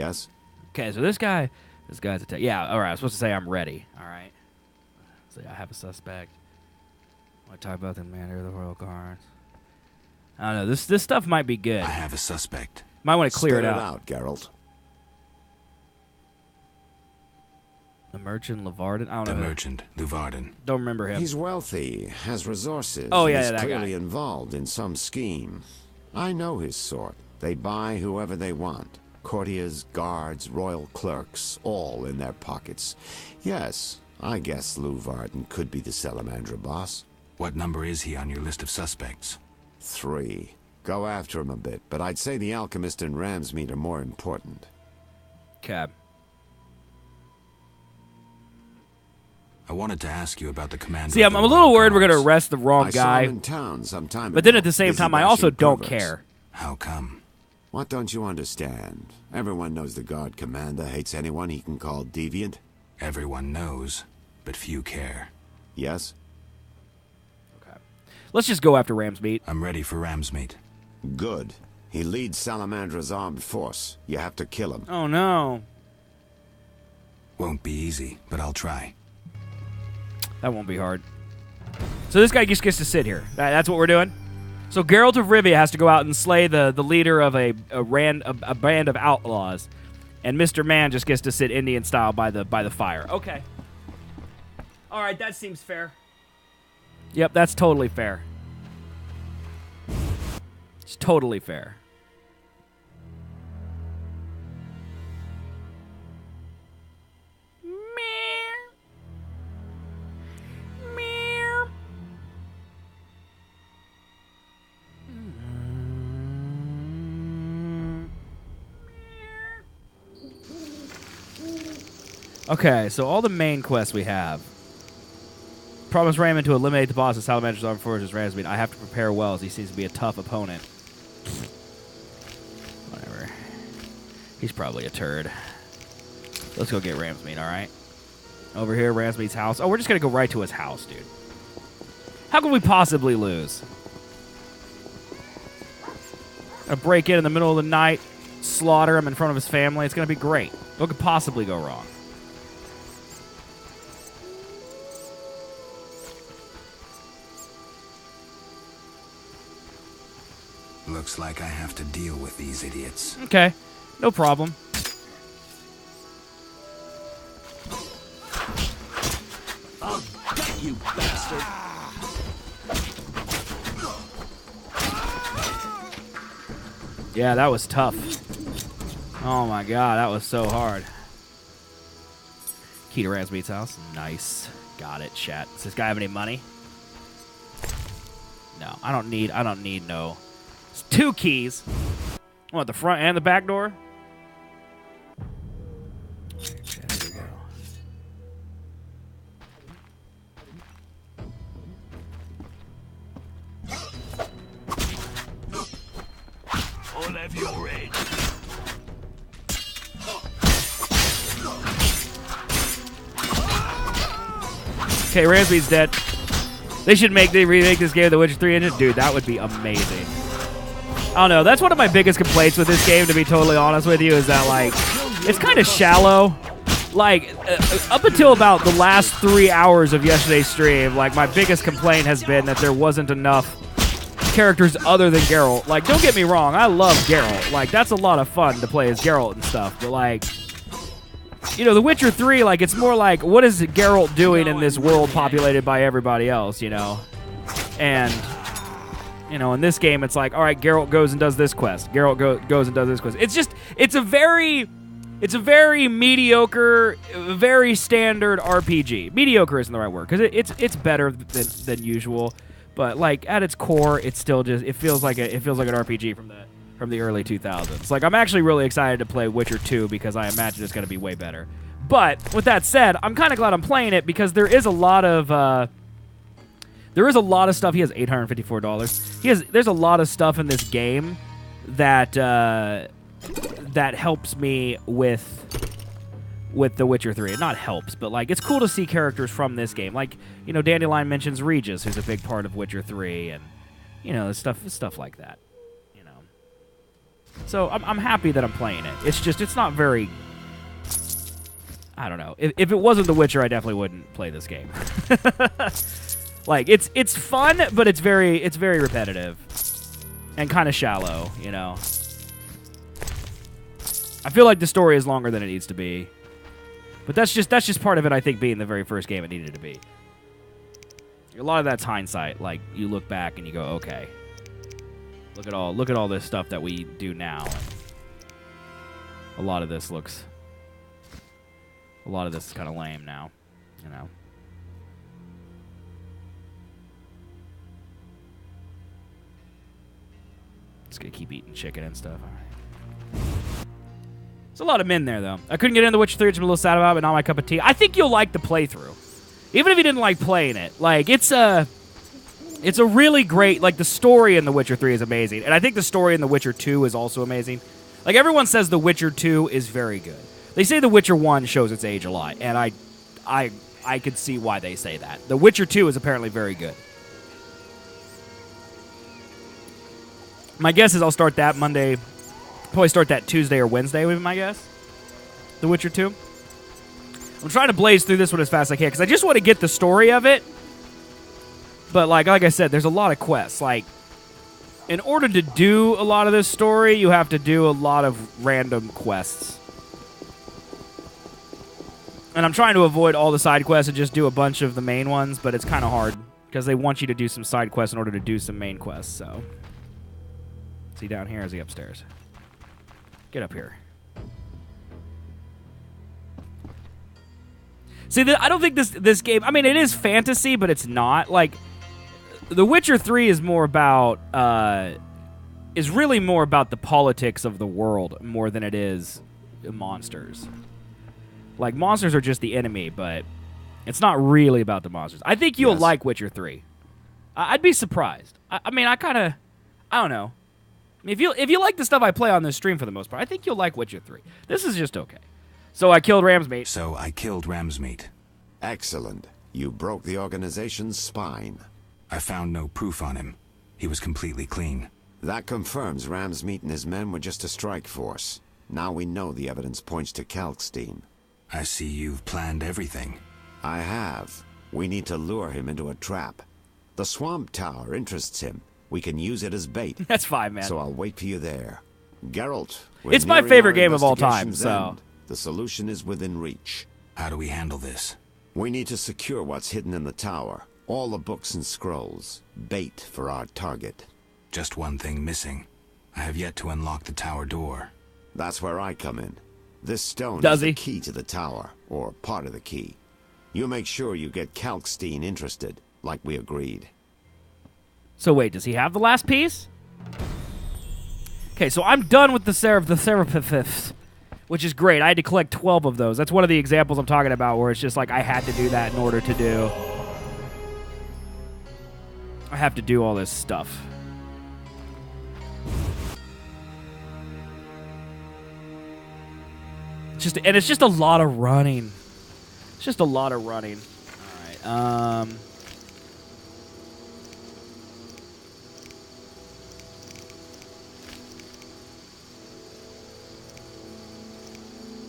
Yes? Okay, so this guy's a yeah, all right, I'm supposed to say I'm ready. All right. So I have a suspect. I want to talk about the commander of the royal guards. I don't know. This stuff might be good. I have a suspect. Might want to clear Spit it out. Geralt. The merchant Levarden. I don't know. The merchant Levarden. Don't remember him. He's wealthy, has resources. Oh, yeah, he's that clearly guy. involved in some scheme. I know his sort. They buy whoever they want. Courtiers, guards, royal clerks, all in their pockets. Yes, I guess Levarden could be the Salamander boss. What number is he on your list of suspects? 3. Go after him a bit, but I'd say the alchemist and Ramsmeat are more important. Cab. I wanted to ask you about the commander. See, I'm a little worried we're going to arrest the wrong I saw guy. him in town some time But then ago, at the same busy time, I also bashing don't perverts. care. How come? What don't you understand? Everyone knows the guard commander hates anyone he can call deviant. Everyone knows, but few care. Yes? Okay. Let's just go after Ramsmeat. I'm ready for Ramsmeat. Good. He leads Salamandra's armed force. You have to kill him. Oh, no. Won't be easy, but I'll try. That won't be hard. So this guy just gets to sit here. That's what we're doing? So Geralt of Rivia has to go out and slay the leader of a band of outlaws. And Mr. Man just gets to sit Indian style by the fire. Okay. All right, that seems fair. Yep, that's totally fair. It's totally fair. Okay, so all the main quests we have. Promise Raymond to eliminate the boss of Salamandra's armed forces, Ramsmeat. I have to prepare well, as he seems to be a tough opponent. Whatever. He's probably a turd. Let's go get Ramsmeat, alright? Over here, Ramsmeat's house. Oh, we're just going to go right to his house, dude. How could we possibly lose? Gonna break in the middle of the night, slaughter him in front of his family. It's going to be great. What could possibly go wrong? Looks like I have to deal with these idiots. Okay, no problem. I'll get you, bastard! Yeah, that was tough. Oh my god, that was so hard. Key to Ramsmeat's house. Nice. Got it, chat. Does this guy have any money? No, I don't need no. It's 2 keys. What, the front and the back door? Okay, chat, here we go. All have your age. Okay, Ramsmeat's dead. They should remake this game The Witcher 3 engine. Dude, that would be amazing. I don't know. That's one of my biggest complaints with this game, to be totally honest with you, is that, like, it's kind of shallow. Like, up until about the last 3 hours of yesterday's stream, like, my biggest complaint has been that there wasn't enough characters other than Geralt. Like, don't get me wrong, I love Geralt. Like, that's a lot of fun to play as Geralt and stuff, but, like, you know, The Witcher 3, like, it's more like, what is Geralt doing in this world populated by everybody else, you know? And, you know, in this game, it's like, all right, Geralt goes and does this quest. Geralt goes and does this quest. It's just, it's a very mediocre, very standard RPG. Mediocre isn't the right word, because it's better than usual. But, like, at its core, it's still just, it feels like an RPG from the early 2000s. Like, I'm actually really excited to play Witcher 2 because I imagine it's going to be way better. But with that said, I'm kind of glad I'm playing it because there is a lot of stuff. He has $854. There's a lot of stuff in this game that that helps me with The Witcher 3. It not helps, but, like, it's cool to see characters from this game. Like, you know, Dandelion mentions Regis, who's a big part of Witcher 3, and, you know, stuff like that. You know. So I'm happy that I'm playing it. It's just, it's not very... I don't know. If it wasn't The Witcher, I definitely wouldn't play this game. Like, it's fun, but it's very repetitive. And kind of shallow, you know. I feel like the story is longer than it needs to be. But that's just part of it, I think, being the very first game it needed to be. A lot of that's hindsight. Like, you look back and you go, okay. Look at all this stuff that we do now. A lot of this looks... A lot of this is kind of lame now, you know. Just gonna keep eating chicken and stuff. All right. There's a lot of men there, though. I couldn't get into The Witcher 3, which I'm a little sad about, but not my cup of tea. I think you'll like the playthrough. Even if you didn't like playing it. Like, it's a really great... Like, the story in The Witcher 3 is amazing. And I think the story in The Witcher 2 is also amazing. Like, everyone says The Witcher 2 is very good. They say The Witcher 1 shows its age a lot, and I could see why they say that. The Witcher 2 is apparently very good. My guess is I'll start that Monday. Probably start that Tuesday or Wednesday would be my guess. The Witcher 2. I'm trying to blaze through this one as fast as I can because I just want to get the story of it. But like I said, there's a lot of quests. Like, in order to do a lot of this story, you have to do a lot of random quests. And I'm trying to avoid all the side quests and just do a bunch of the main ones, but it's kind of hard because they want you to do some side quests in order to do some main quests, so... Is he down here or is he upstairs? Get up here. See, I don't think this game... I mean, it is fantasy, but it's not. Like, The Witcher 3 is more about... is really more about the politics of the world more than it is monsters. Like, monsters are just the enemy, but it's not really about the monsters. I think you'll like Witcher 3. I'd be surprised. I mean, I don't know. If you like the stuff I play on this stream for the most part, I think you'll like Witcher 3. This is just okay. So I killed Ramsmeat. Excellent. You broke the organization's spine. I found no proof on him. He was completely clean. That confirms Ramsmeat and his men were just a strike force. Now we know the evidence points to Kalkstein. I see you've planned everything. I have. We need to lure him into a trap. The swamp tower interests him. We can use it as bait. That's fine, man. So I'll wait for you there. Geralt, it's my favorite game of all time, so... The solution is within reach. How do we handle this? We need to secure what's hidden in the tower. All the books and scrolls. Bait for our target. Just one thing missing. I have yet to unlock the tower door. That's where I come in. This stone is the key to the tower, or part of the key. You make sure you get Kalkstein interested, like we agreed. So wait, does he have the last piece? Okay, so I'm done with the Seraphiths, which is great. I had to collect 12 of those. That's one of the examples I'm talking about where it's just like I had to do that in order to do... I have to do all this stuff. It's just a lot of running. It's just a lot of running. All right.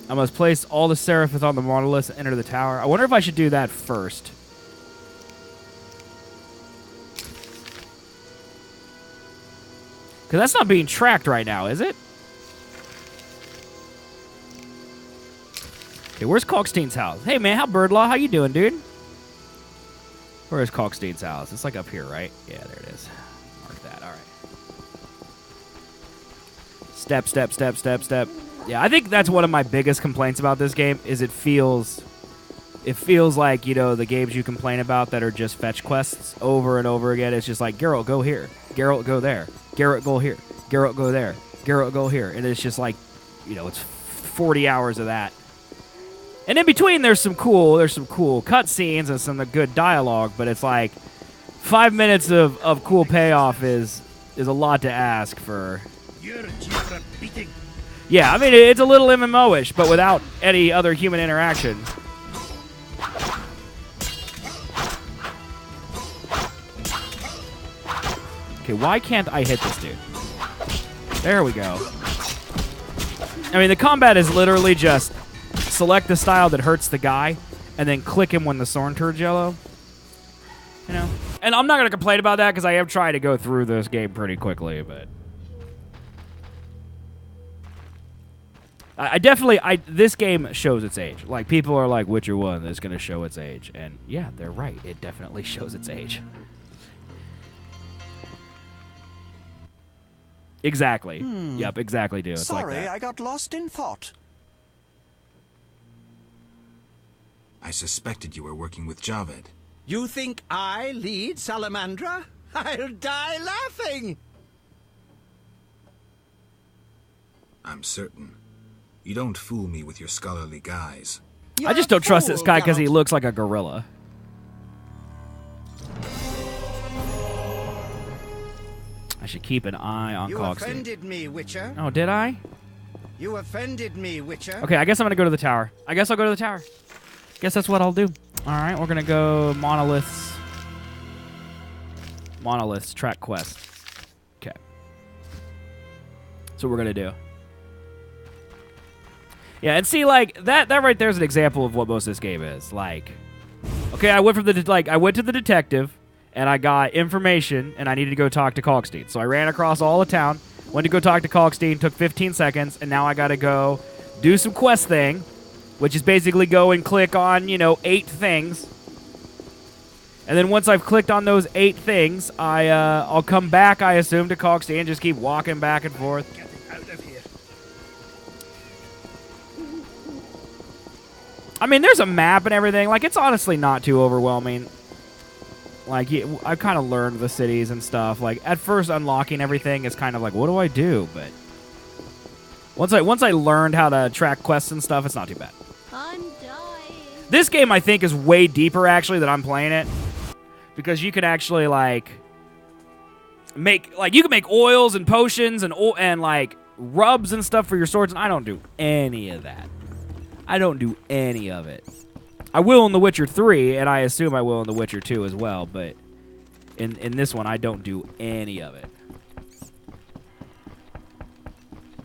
I must place all the Seraphith on the monolith and enter the tower. I wonder if I should do that first. Because that's not being tracked right now, is it? Okay, where's Kalkstein's house? Hey, man, Birdlaw, how you doing, dude? Where is Kalkstein's house? It's like up here, right? Yeah, there it is. Mark that. All right. Step, step, step, step, step. Yeah, I think that's one of my biggest complaints about this game is it feels like, you know, the games you complain about that are just fetch quests over and over again. It's just like, Geralt, go here. Geralt, go there. Geralt, go here. Geralt, go there. Geralt, go here. And it's just like, you know, it's 40 hours of that. And in between, there's some cool cutscenes and some good dialogue, but it's like 5 minutes of cool payoff is a lot to ask for. Yeah, I mean, it's a little MMO-ish, but without any other human interaction. Okay, why can't I hit this dude? There we go. I mean, the combat is literally just select the style that hurts the guy, and then click him when the sword turns yellow. You know? And I'm not going to complain about that because I am trying to go through this game pretty quickly, but... I definitely, this game shows its age. Like, people are like, Witcher 1 is going to show its age. And yeah, they're right. It definitely shows its age. Exactly. Yep, exactly, dude. It's Sorry, like that. I got lost in thought. I suspected you were working with Javed. You think I lead Salamandra? I'll die laughing! I'm certain. You don't fool me with your scholarly guise. I just don't trust this guy because he looks like a gorilla. I should keep an eye on You Cogstein. offended me, Witcher. Oh, did I? You offended me, Witcher. Okay, I guess I'm going to go to the tower. I guess I'll go to the tower. Guess that's what I'll do. All right, we're going to go monoliths. Monoliths, track quest. Okay. That's what we're going to do. Yeah, and see, like, that right there is an example of what most of this game is. Like, okay, I went to the detective, and I got information, and I needed to go talk to Cogstein. So I ran across all the town, went to go talk to Cogstein, took 15 seconds, and now I got to go do some quest thing, which is basically go and click on, 8 things. And then once I've clicked on those 8 things, I'll come back, I assume, to Cogstein and just keep walking back and forth. I mean, there's a map and everything. Like, it's honestly not too overwhelming. Like, I've kind of learned the cities and stuff. Like, at first, unlocking everything is kind of like, what do I do? But once I learned how to track quests and stuff, it's not too bad. I'm dying. This game, I think, is way deeper, actually, than I'm playing it. Because you can actually, like, you can make oils and potions and like, rubs and stuff for your swords, and I don't do any of that. I don't do any of it. I will in The Witcher 3, and I assume I will in The Witcher 2 as well, but in this one, I don't do any of it.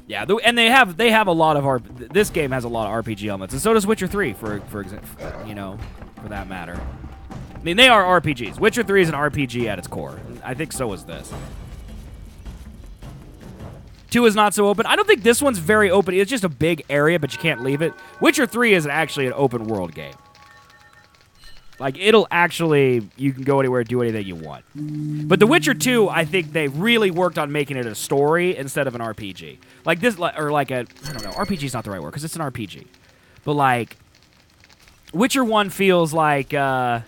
Yeah, and they have a lot of this game has a lot of RPG elements, and so does Witcher 3 for example, for that matter. I mean, they are RPGs. Witcher 3 is an RPG at its core. I think so is this. 2 is not so open. I don't think this one's very open. It's just a big area, but you can't leave it. Witcher 3 is actually an open world game. Like, you can go anywhere, do anything you want. But The Witcher 2, I think they really worked on making it a story instead of an RPG. Like this, or like I don't know, RPG is not the right word, because it's an RPG. But like, Witcher 1 feels like, I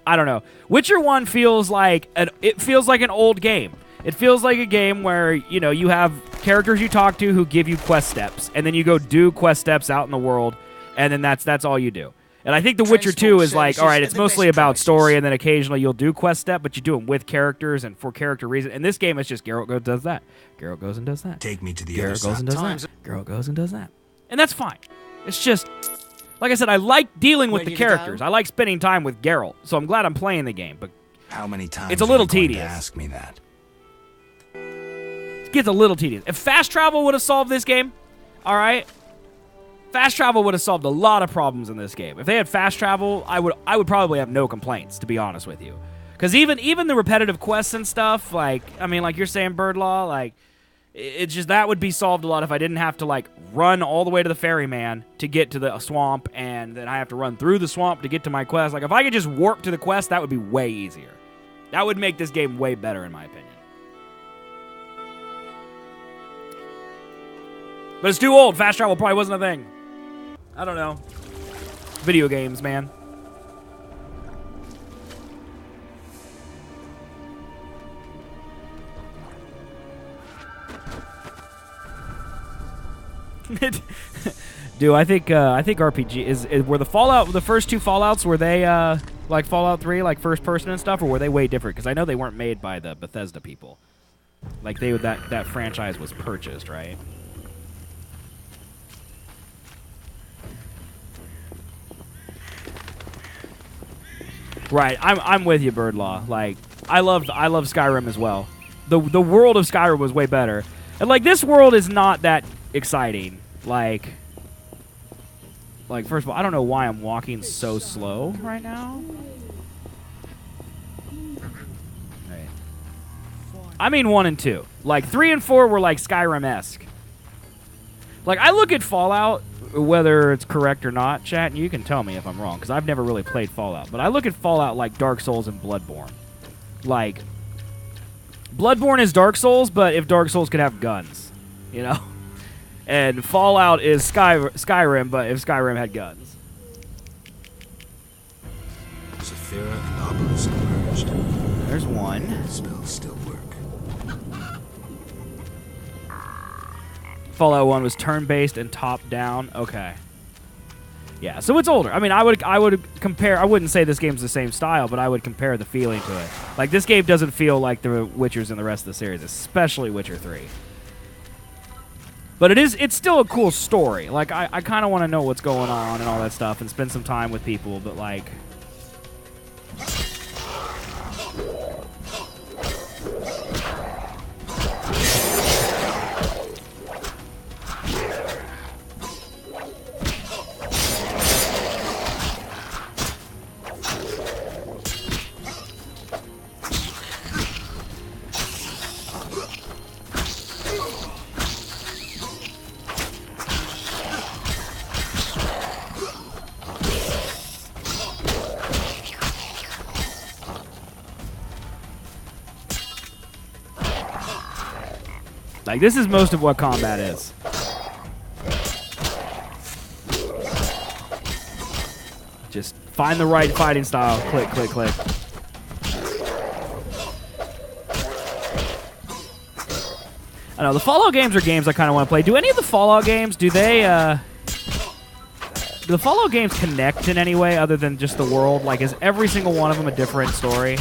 don't know. Witcher 1 feels like, it feels like an old game. It feels like a game where, you have characters you talk to who give you quest steps, and then you go do quest steps out in the world, and then that's all you do. And I think The Witcher 2 is like, all right, it's mostly about story, and then occasionally you'll do quest step, but you do them with characters and for character reason. In this game, it's just Geralt goes does that. Geralt goes and does that. Take me to the other Geralt side. goes and does that. Geralt goes and does that. And that's fine. It's just, like I said, I like dealing with the characters. I like spending time with Geralt, so I'm glad I'm playing the game. But how many times it's a little are you going tedious. to ask me that? It gets a little tedious. If fast travel would have solved this game, all right, fast travel would have solved a lot of problems in this game. If they had fast travel, I would probably have no complaints, to be honest with you. Because even the repetitive quests and stuff, like, I mean, like you're saying, Birdlaw, like, it's just that would be solved a lot if I didn't have to, like, run all the way to the ferryman to get to the swamp, and then I have to run through the swamp to get to my quest. Like, if I could just warp to the quest, that would be way easier. That would make this game way better, in my opinion. But it's too old. Fast travel probably wasn't a thing. I don't know. Video games, man. Dude, I think RPG were the first 2 Fallouts, were they like Fallout 3, like first person and stuff, or were they way different? Because I know they weren't made by the Bethesda people. Like that franchise was purchased, right? Right, I'm with you, Birdlaw. Like, I love Skyrim as well. The world of Skyrim was way better. And, like, this world is not that exciting. Like, first of all, I don't know why I'm walking so slow right now. Right. I mean 1 and 2. Like, 3 and 4 were, like, Skyrim-esque. Like, I look at Fallout, whether it's correct or not, chat, and you can tell me if I'm wrong, because I've never really played Fallout. But I look at Fallout like Dark Souls and Bloodborne. Like, Bloodborne is Dark Souls, but if Dark Souls could have guns, you know? And Fallout is Skyrim, but if Skyrim had guns. Saphira and Obelisk merged. There's one. Spells still work. Fallout 1 was turn-based and top-down. Okay. Yeah, so it's older. I mean, I would compare. I wouldn't say this game's the same style, but I would compare the feeling to it. Like, this game doesn't feel like the Witchers in the rest of the series, especially Witcher 3. But it's still a cool story. Like, I kind of want to know what's going on and all that stuff and spend some time with people, but, like... Like, this is most of what combat is. Just find the right fighting style. Click, click, click. I know, the Fallout games are games I kind of want to play. Do any of the Fallout games, do the Fallout games connect in any way other than just the world? Like, is every single one of them a different story?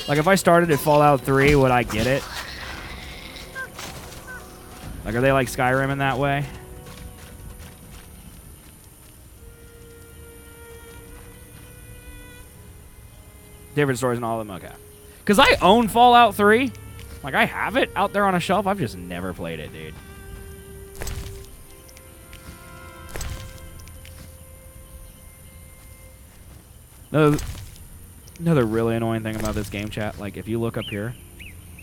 Like, if I started at Fallout 3, would I get it? Like, are they like Skyrim in that way? Different stories in all of them? Okay. Because I own Fallout 3. Like, I have it out there on a shelf. I've just never played it, dude. Another really annoying thing about this game, chat. Like, if you look up here,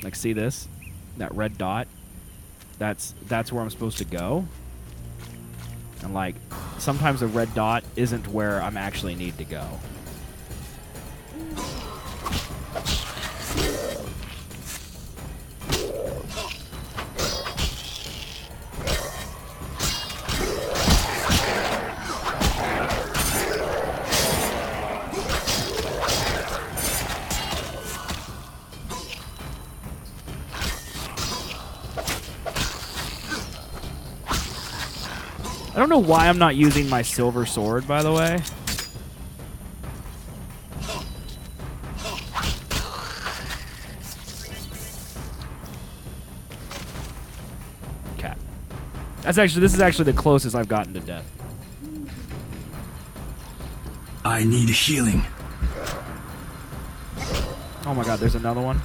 like, see this? That red dot? That's where I'm supposed to go. And, like, sometimes the red dot isn't where I'm actually need to go. I don't know why I'm not using my silver sword, by the way. Okay. This is actually the closest I've gotten to death. I need healing. Oh my god, there's another one.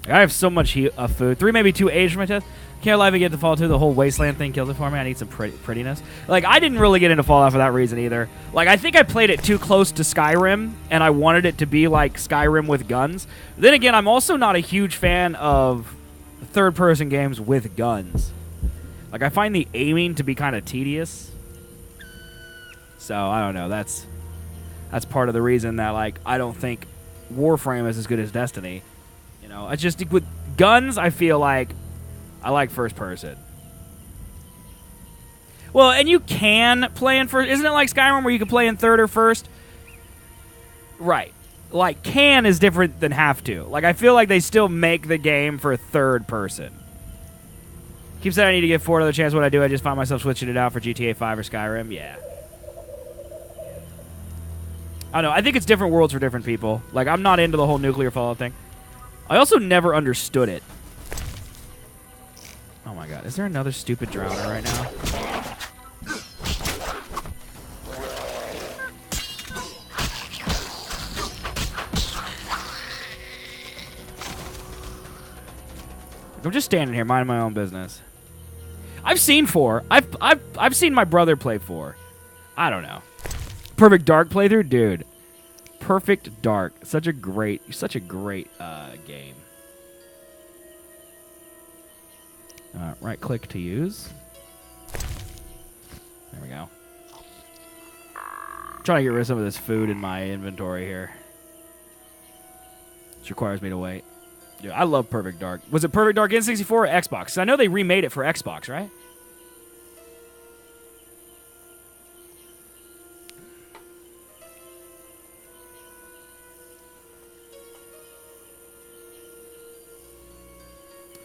I have so much food. 3, maybe 2 aged from my test. Can't alive and get to Fallout 2. The whole wasteland thing killed it for me. I need some prettiness. Like, I didn't really get into Fallout for that reason either. Like, I think I played it too close to Skyrim, and I wanted it to be like Skyrim with guns. Then again, I'm also not a huge fan of third-person games with guns. Like, I find the aiming to be kind of tedious. So, I don't know. That's part of the reason that, like, I don't think Warframe is as good as Destiny. You know, I just, with guns, I feel like I like first person. Well, and you can play in first. Isn't it like Skyrim where you can play in third or first? Right. Like, can is different than have to. Like, I feel like they still make the game for third person. Keep saying I need to give 4 another chance. What I do, I just find myself switching it out for GTA 5 or Skyrim. Yeah. I don't know. I think it's different worlds for different people. Like, I'm not into the whole nuclear fallout thing. I also never understood it. Oh my god, is there another stupid drowner right now? I'm just standing here minding my own business. I've seen 4. I've seen my brother play 4. I don't know. Perfect Dark playthrough, dude. Perfect Dark, such a great game. Right click to use. There we go. I'm trying to get rid of some of this food in my inventory here. Which requires me to wait. Dude, I love Perfect Dark. Was it Perfect Dark N64 or Xbox? 'Cause I know they remade it for Xbox, right?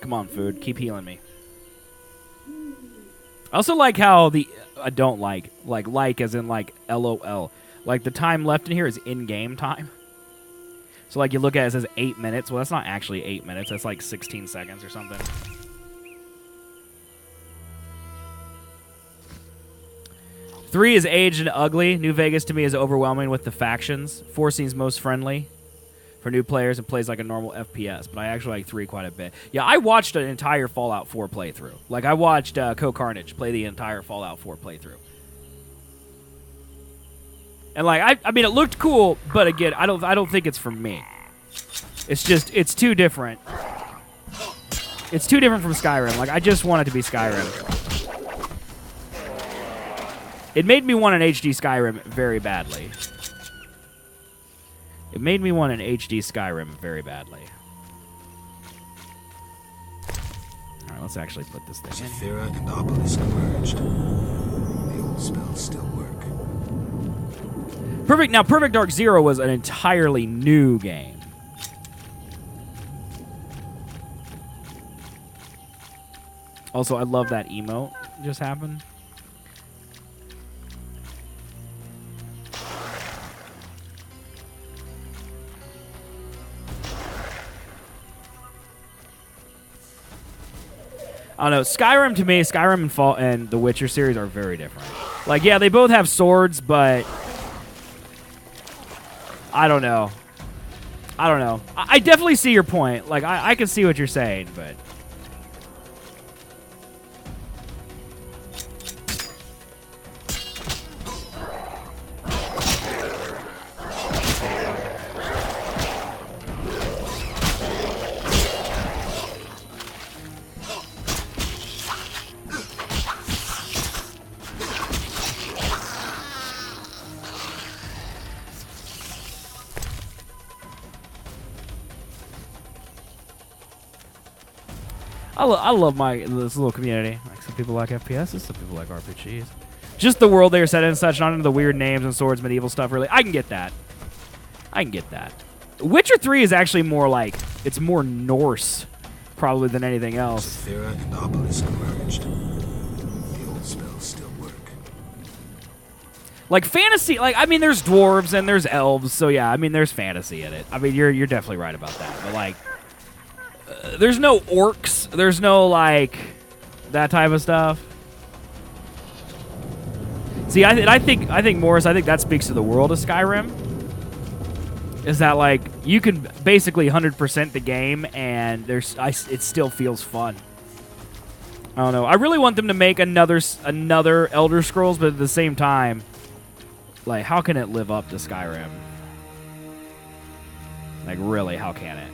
Come on, food. Keep healing me. I also like how I don't like as in like LOL. Like the time left in here is in-game time. So like you look at it, it says 8 minutes. Well, that's not actually 8 minutes. That's like 16 seconds or something. Three is aged and ugly. New Vegas to me is overwhelming with the factions. 4 seems most friendly for new players and plays like a normal FPS, but I actually like 3 quite a bit. Yeah, I watched an entire Fallout 4 playthrough. Like, I watched Co-Carnage play the entire Fallout 4 playthrough. And, like, I mean, it looked cool, but again, I don't think it's for me. It's just, it's too different. It's too different from Skyrim. Like, I just want it to be Skyrim. It made me want an HD Skyrim very badly. It made me want an HD Skyrim very badly. All right, let's actually put this thing in. Zephyra and Obelisk merged. The old spells still work. Perfect Dark Zero was an entirely new game. Also, I love that emote just happened. I don't know. Skyrim, to me, Skyrim and the Witcher series are very different. Like, yeah, they both have swords, but I don't know. I definitely see your point. Like, I can see what you're saying, but I love this little community. Like, some people like FPSs, some people like RPGs. Just the world they are set in and such, not into the weird names and swords, medieval stuff, really. I can get that. Witcher 3 is actually more like, it's more Norse, probably, than anything else. Zephyra and Obelisk merged. The old spells still work. Like, fantasy, like, I mean, there's dwarves and there's elves, so yeah, I mean, there's fantasy in it. I mean, you're definitely right about that, but, like, there's no orcs. There's no, like, that type of stuff. See, I think Morris, I think that speaks to the world of Skyrim. Is that, like, you can basically 100% the game, and it still feels fun. I don't know. I really want them to make another Elder Scrolls, but at the same time, like, how can it live up to Skyrim? Like, really, how can it?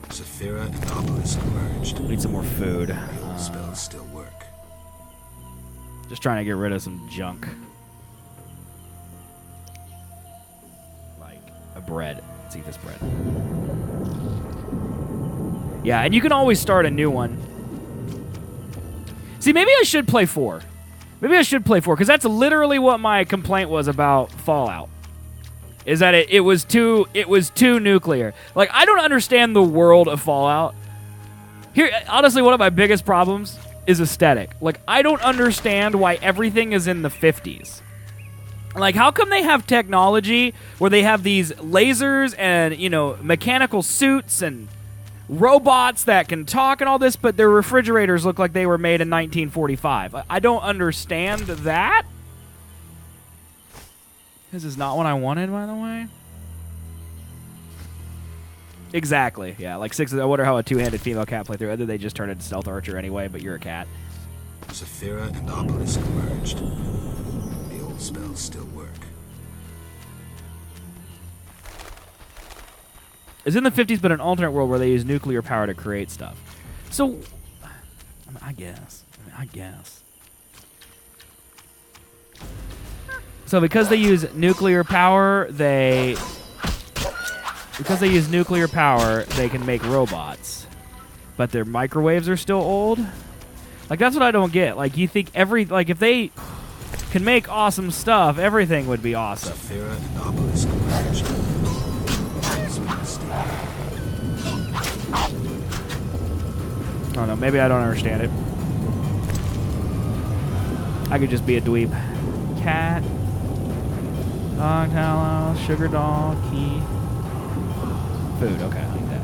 Zephyra and Obelisk merged. Need some more food. The old spells still work. Just trying to get rid of some junk. Like a bread. Let's eat this bread. Yeah, and you can always start a new one. See, maybe I should play 4. Because that's literally what my complaint was about Fallout. Is that it was too nuclear. Like, I don't understand the world of Fallout. Here, honestly, one of my biggest problems is aesthetic. Like, I don't understand why everything is in the 50s. Like, how come they have technology where they have these lasers and, you know, mechanical suits and robots that can talk and all this, but their refrigerators look like they were made in 1945? I don't understand that. This is not what I wanted, by the way. Exactly. Yeah, like 6. I wonder how a two-handed female cat play through. Either they just turn into stealth archer anyway, but you're a cat. Saphira and Obelisk merged. The old spells still work. It's in the 50s, but an alternate world where they use nuclear power to create stuff. So, I guess. So because they use nuclear power, they can make robots. But their microwaves are still old? Like, that's what I don't get. Like, you think if they can make awesome stuff, everything would be awesome. Saphira and Obelisk merged. I don't know. Maybe I don't understand it. I could just be a dweeb. Cat. Dog, tallow, sugar dog, key. Food. Okay, I like that.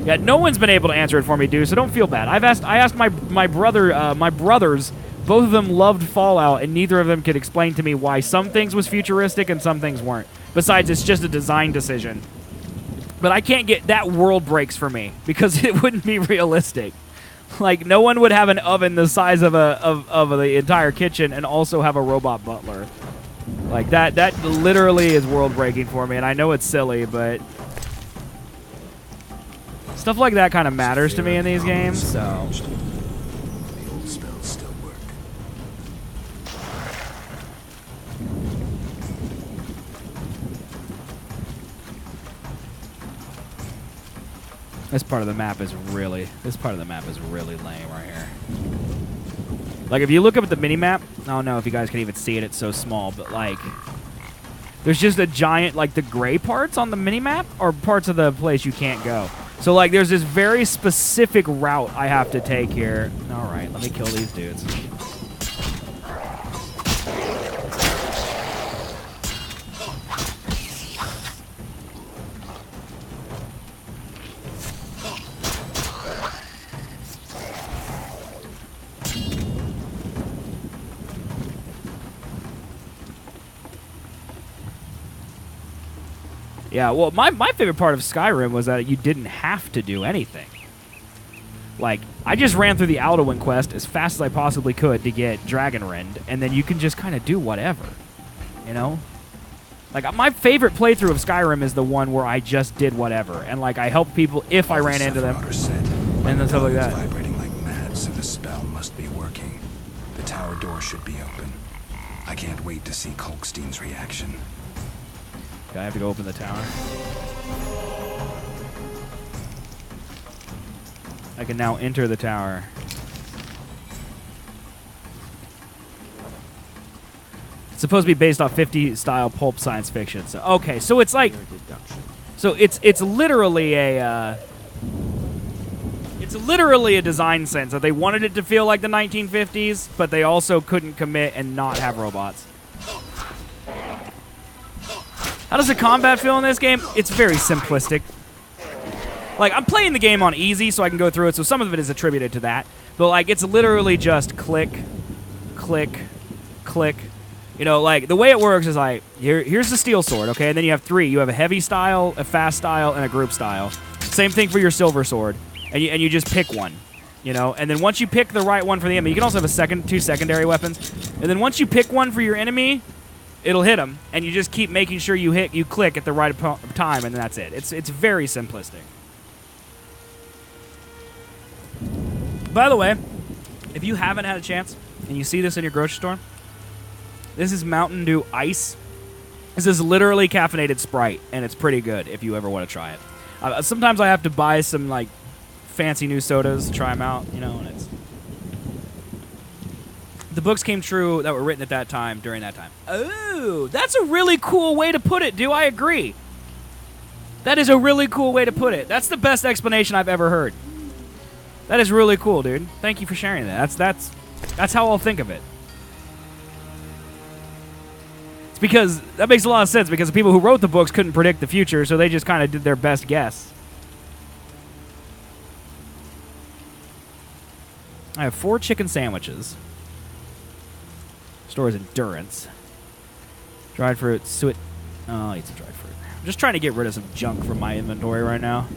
Yeah, no one's been able to answer it for me, dude. So don't feel bad. I asked my brothers. Both of them loved Fallout, and neither of them could explain to me why some things was futuristic and some things weren't. Besides, it's just a design decision. But I can't get that world breaks for me because it wouldn't be realistic. Like, no one would have an oven the size of the entire kitchen and also have a robot butler. Like, that literally is world breaking for me, and I know it's silly, but stuff like that kind of matters to me in these games, so. The old spells still work. This part of the map is really lame right here. Like, if you look up at the mini-map, I don't know if you guys can even see it, it's so small, but, like, there's just a giant, like, the gray parts on the mini-map are parts of the place you can't go. So, like, there's this very specific route I have to take here. All right, let me kill these dudes. Yeah, well, my favorite part of Skyrim was that you didn't have to do anything. Like, I just ran through the Alduin quest as fast as I possibly could to get Dragonrend, and then you can just kind of do whatever, you know? Like, my favorite playthrough of Skyrim is the one where I just did whatever, and, like, I helped people if I ran into them, and then stuff like that. Vibrating like mad, so the spell must be working. The tower door should be open. I can't wait to see Kolkstein's reaction. Okay, I have to go open the tower. I can now enter the tower. It's supposed to be based off 50s style pulp science fiction. So okay, so it's like, so it's literally a design sense that they wanted it to feel like the 1950s, but they also couldn't commit and not have robots. How does the combat feel in this game? It's very simplistic. Like, I'm playing the game on easy so I can go through it, so some of it is attributed to that. But, like, it's literally just click, click, click. You know, like, the way it works is, like, here's the steel sword, okay? And then you have 3. You have a heavy style, a fast style, and a group style. Same thing for your silver sword. And you just pick one, you know? And then once you pick the right one for the enemy, you can also have 2 secondary weapons. And then once you pick one for your enemy, it'll hit them, and you just keep making sure you click at the right time, and that's it. It's very simplistic. By the way, if you haven't had a chance, and you see this in your grocery store, this is Mountain Dew Ice. This is literally caffeinated Sprite, and it's pretty good if you ever want to try it. Sometimes I have to buy some, like, fancy new sodas to try them out, you know, and it's... The books came true that were written at that time, during that time. Oh, that's a really cool way to put it, I agree. That is a really cool way to put it. That's the best explanation I've ever heard. That is really cool, dude. Thank you for sharing that. That's how I'll think of it. It's because, that makes a lot of sense, because the people who wrote the books couldn't predict the future, so they just kind of did their best guess. I have 4 chicken sandwiches. Stores endurance. Dried fruit, suet. Oh, I'll eat some dried fruit. I'm just trying to get rid of some junk from my inventory right now.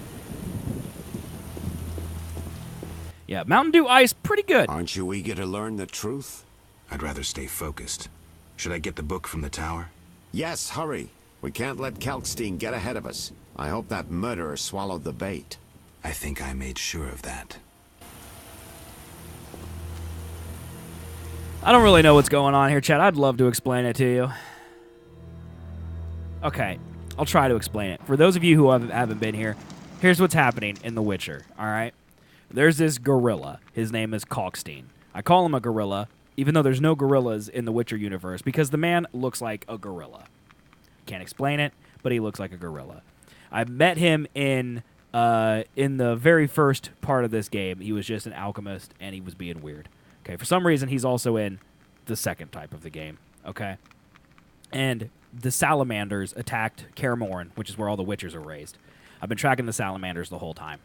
Yeah, Mountain Dew Ice, pretty good. Aren't you eager to learn the truth? I'd rather stay focused. Should I get the book from the tower? Yes, hurry. We can't let Kalkstein get ahead of us. I hope that murderer swallowed the bait. I think I made sure of that. I don't really know what's going on here, Chad. I'd love to explain it to you. Okay, I'll try to explain it. For those of you who haven't been here, here's what's happening in The Witcher, all right? There's this gorilla. His name is Kalkstein. I call him a gorilla, even though there's no gorillas in the Witcher universe, because the man looks like a gorilla. Can't explain it, but he looks like a gorilla. I met him in the very first part of this game. He was just an alchemist, and he was being weird. Okay, for some reason, he's also in the second type of the game, okay? And the salamanders attacked Kaer Morhen, which is where all the Witchers are raised. I've been tracking the salamanders the whole time,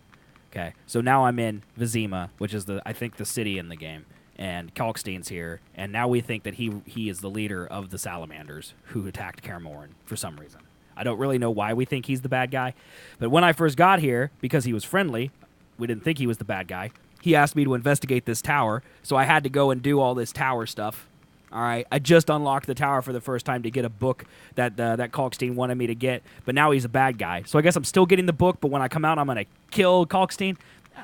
okay? So now I'm in Vizima, which is, I think, the city in the game, and Kalkstein's here, and now we think that he is the leader of the salamanders who attacked Kaer Morhen for some reason. I don't really know why we think he's the bad guy, but when I first got here, because he was friendly, we didn't think he was the bad guy. He asked me to investigate this tower, so I had to go and do all this tower stuff. All right, I just unlocked the tower for the first time to get a book that Kalkstein wanted me to get, but now he's a bad guy. So I guess I'm still getting the book, but when I come out, I'm going to kill Kalkstein.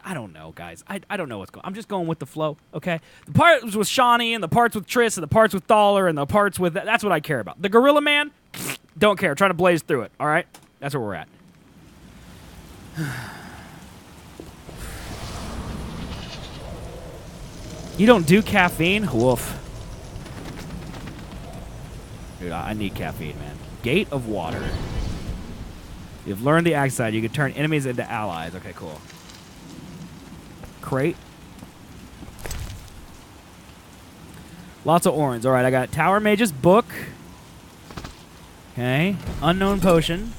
I don't know, guys. I don't know what's going on. I'm just going with the flow, okay? The parts with Shawnee and the parts with Triss and the parts with Thaler and the parts with... That's what I care about. The Gorilla Man, don't care. Trying to blaze through it, all right? That's where we're at. You don't do caffeine? Woof. Dude, I need caffeine, man. Gate of Water. You've learned the axe side. You can turn enemies into allies. Okay, cool. Crate. Lots of orange. All right, I got Tower Mage's book. Okay. Unknown potion.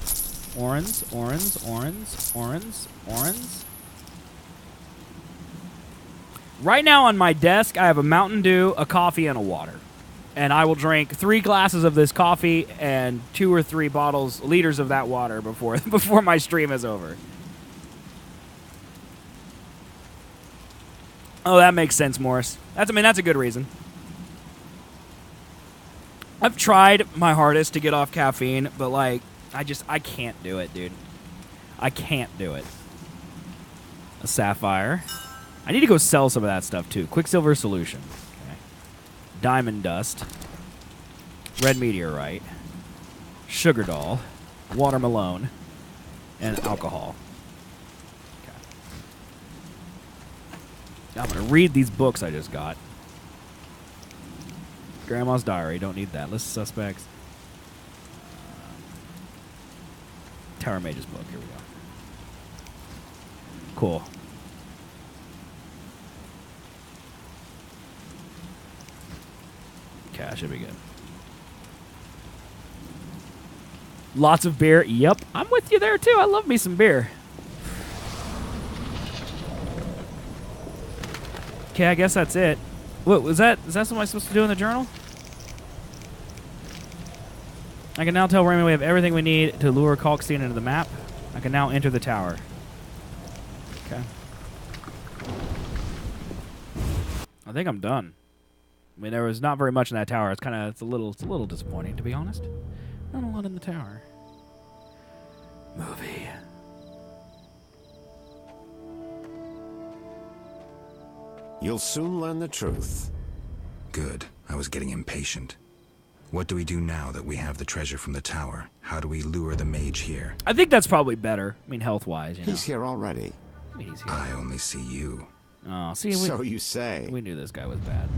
Orange, orange, orange, orange, orange. Right now on my desk, I have a Mountain Dew, a coffee, and a water. And I will drink 3 glasses of this coffee and 2 or 3 liters of that water before my stream is over. Oh, that makes sense, Morris. That's a good reason. I've tried my hardest to get off caffeine, but like, I can't do it, dude. I can't do it. A sapphire. I need to go sell some of that stuff, too. Quicksilver solution. Okay. Diamond dust. Red meteorite. Sugar doll. Watermelon. And alcohol. Okay. I'm going to read these books I just got. Grandma's Diary. Don't need that. List of suspects. Tower Mage's book. Here we go. Cool. Okay, should be good. Lots of beer. Yep, I'm with you there too. I love me some beer. Okay, I guess that's it. What was that? Is that something I'm supposed to do in the journal? I can now tell Raymond we have everything we need to lure Kalkstein into the map. I can now enter the tower. Okay. I think I'm done. I mean, there was not very much in that tower. It's a little disappointing, to be honest. Not a lot in the tower. Movie. You'll soon learn the truth. Good. I was getting impatient. What do we do now that we have the treasure from the tower? How do we lure the mage here? I think that's probably better. I mean, health-wise, you know. He's here already. I mean, he's here. I only see you. Oh, see, So you say. we knew this guy was bad.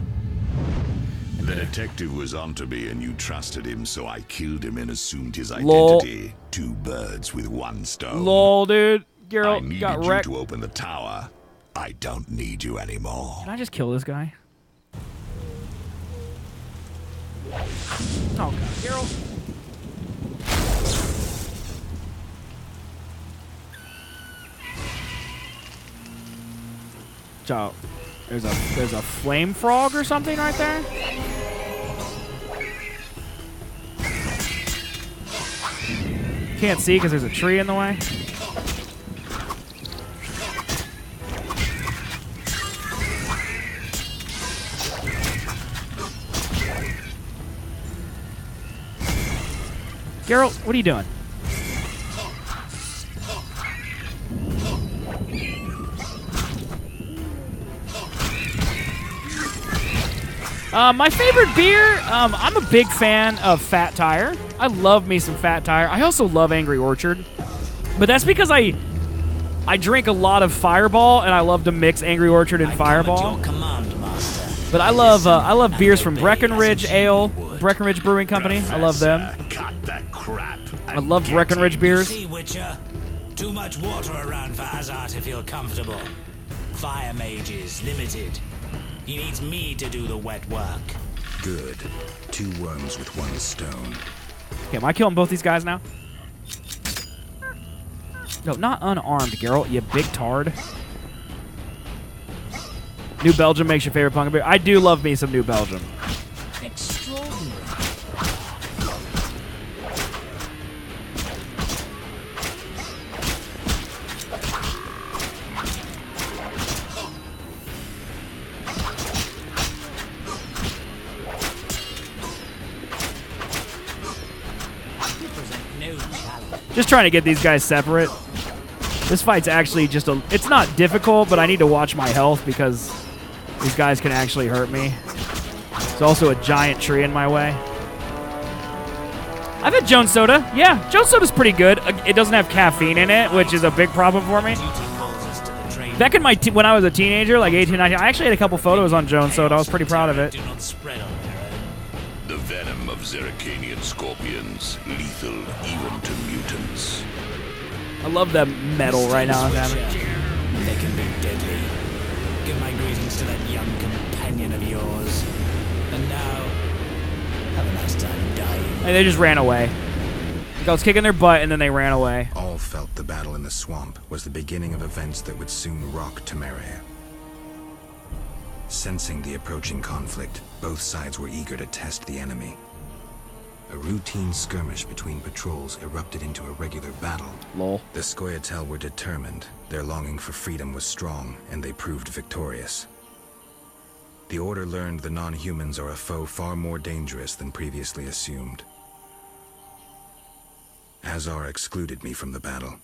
The detective was onto me and you trusted him, so I killed him and assumed his Lol. identity. 2 birds with 1 stone. Lol, dude. I Geralt needed got you wrecked. to open the tower. I don't need you anymore. Can I just kill this guy? Oh, God. Geralt. So, there's a flame frog or something right there? Can't see because there's a tree in the way. Geralt, what are you doing? My favorite beer, I'm a big fan of Fat Tire. I love me some Fat Tire. I also love Angry Orchard. But that's because I drink a lot of Fireball, and I love to mix Angry Orchard and Fireball. But I love beers from Breckenridge Ale, Breckenridge Brewing Company. I love them. I love Breckenridge beers. See, Witcher? Too much water around for Azar to feel comfortable. Fire Mage is limited. He needs me to do the wet work. Good. 2 worms with 1 stone. Okay, am I killing both these guys now? No, not unarmed, Geralt, you big tard. New Belgium makes your favorite pumpkin beer. I do love me some New Belgium. Extraordinary. Just trying to get these guys separate. This fight's actually just it's not difficult, but I need to watch my health because these guys can actually hurt me. There's also a giant tree in my way. I've had Jones Soda. Yeah, Jones Soda's pretty good. It doesn't have caffeine in it, which is a big problem for me. Back in when I was a teenager, like 18, 19, I actually had a couple photos on Jones Soda. I was pretty proud of it. The venom of Zeracanian scorpions, lethal even to mutants. I love that metal right now. They can be deadly. Give my greetings to that young companion of yours. And now, have a nice time dying. And they just ran away. I was kicking their butt, and then they ran away. All felt the battle in the swamp was the beginning of events that would soon rock Temeria. Sensing the approaching conflict, both sides were eager to test the enemy. A routine skirmish between patrols erupted into a regular battle. Lol. The Scoia'tael were determined, their longing for freedom was strong, and they proved victorious. The Order learned the non-humans are a foe far more dangerous than previously assumed. Azar excluded me from the battle.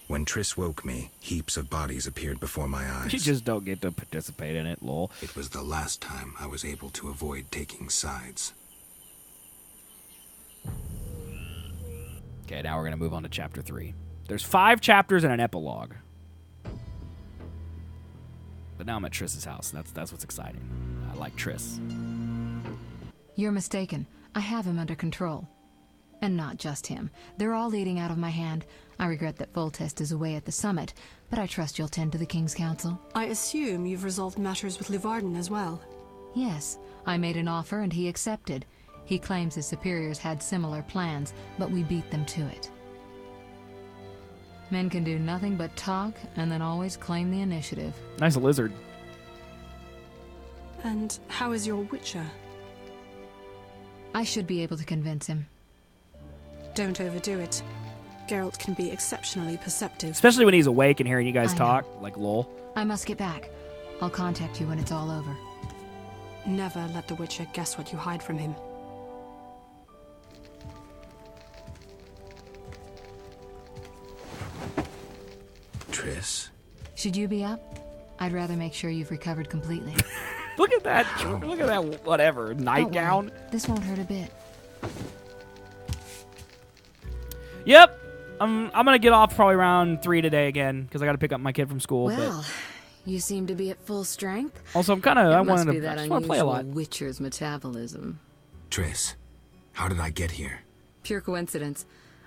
When Triss woke me, heaps of bodies appeared before my eyes. You just don't get to participate in it, lol. It was the last time I was able to avoid taking sides. Okay, now we're going to move on to Chapter 3. There's 5 chapters and an epilogue. But now I'm at Triss's house. That's what's exciting. I like Triss. You're mistaken. I have him under control. And not just him. They're all leading out of my hand. I regret that Foltest is away at the summit, but I trust you'll tend to the King's Council. I assume you've resolved matters with Luvarden as well. Yes, I made an offer and he accepted. He claims his superiors had similar plans, but we beat them to it. Men can do nothing but talk and then always claim the initiative. Nice lizard. And how is your Witcher? I should be able to convince him. Don't overdo it. Geralt can be exceptionally perceptive. Especially when he's awake and hearing you guys I talk. know. Like, lol. I must get back. I'll contact you when it's all over. Never let the Witcher guess what you hide from him. Triss? Should you be up? I'd rather make sure you've recovered completely. Look at that. Look at that, whatever, Don't nightgown. worry. This won't hurt a bit. Yep. I'm going to get off probably around 3 today again because I got to pick up my kid from school. Well, you seem to be at full strength. Also, I'm kind of, I Must be just that want to play a lot. unusual Witcher's metabolism. Triss, how did I get here? Pure coincidence.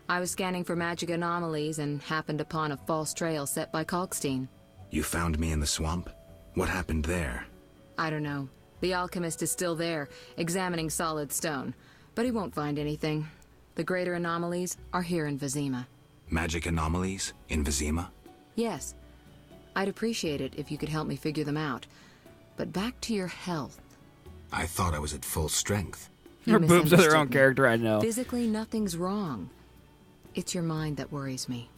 I was scanning for magic anomalies and happened upon a false trail set by Kalkstein. You found me in the swamp? What happened there? I don't know. The alchemist is still there, examining solid stone. But he won't find anything. The greater anomalies are here in Vizima. Magic anomalies? In Vizima? Yes. I'd appreciate it if you could help me figure them out. But back to your health. I thought I was at full strength. Her You boobs are their own misunderstood me. character, I know. Physically, nothing's wrong. It's your mind that worries me.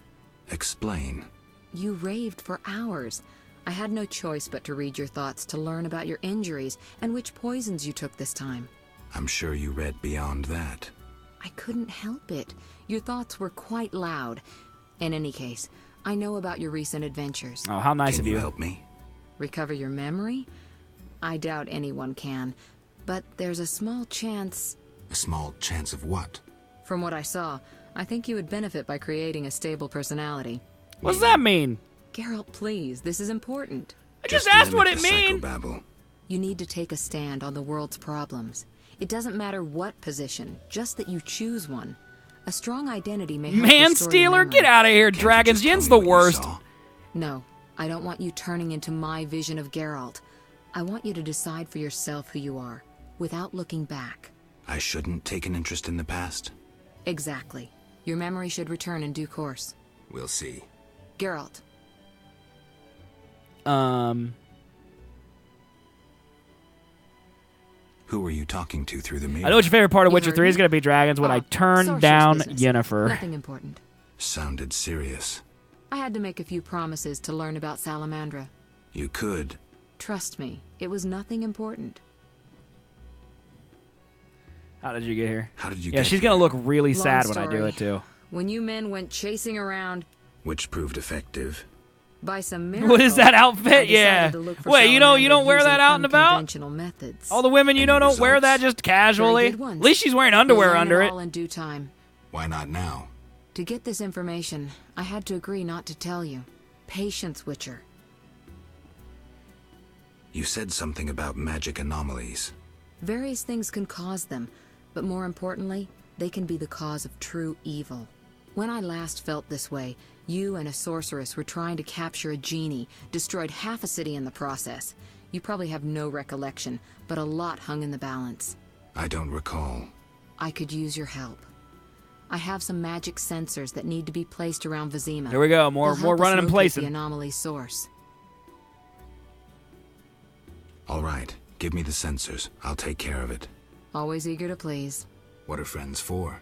Explain. You raved for hours. I had no choice but to read your thoughts to learn about your injuries and which poisons you took this time. I'm sure you read beyond that. I couldn't help it. Your thoughts were quite loud. In any case, I know about your recent adventures. Oh, how nice Can of you you. help me? Recover your memory? I doubt anyone can. But there's a small chance... A small chance of what? From what I saw, I think you would benefit by creating a stable personality. What does that mean? Geralt, please, this is important. I just asked what it limit the means. psychobabble. You need to take a stand on the world's problems. It doesn't matter what position, just that you choose one. A strong identity may help restore your Man-stealer, memory. get out of here. Can't you Dragon's just tell Yen's me the what you worst. saw? No, I don't want you turning into my vision of Geralt. I want you to decide for yourself who you are, without looking back. I shouldn't take an interest in the past? Exactly. Your memory should return in due course. We'll see. Geralt, Who were you talking to through the mirror? I know what your favorite part of You Witcher heard 3 is me? going to be dragons when I turn sorcerer's down business. Yennefer. Nothing important. Sounded serious. I had to make a few promises to learn about Salamandra. You could. Trust me, it was nothing important. How did you get here? How did you Yeah, get she's here? going to look really Long sad when I do story. it, too. When you men went chasing around Which proved effective. by some miracle, What is that I outfit? decided Yeah. to look for Wait, you don't Salamander wear that using out and about? unconventional methods. All the women you Any know don't wear that results? just casually. Very good ones. At least she's wearing You'll underwear learn under it. all in due time. Why not now? To get this information, I had to agree not to tell you. Patience, Witcher. You said something about magic anomalies. Various things can cause them, but more importantly, they can be the cause of true evil. When I last felt this way, you and a sorceress were trying to capture a genie, destroyed half a city in the process. You probably have no recollection, but a lot hung in the balance. I don't recall. I could use your help. I have some magic sensors that need to be placed around Vizima. Here we go. They'll More help us running and locate placing. the anomaly source. All right, give me the sensors. I'll take care of it. Always eager to please. What are friends for?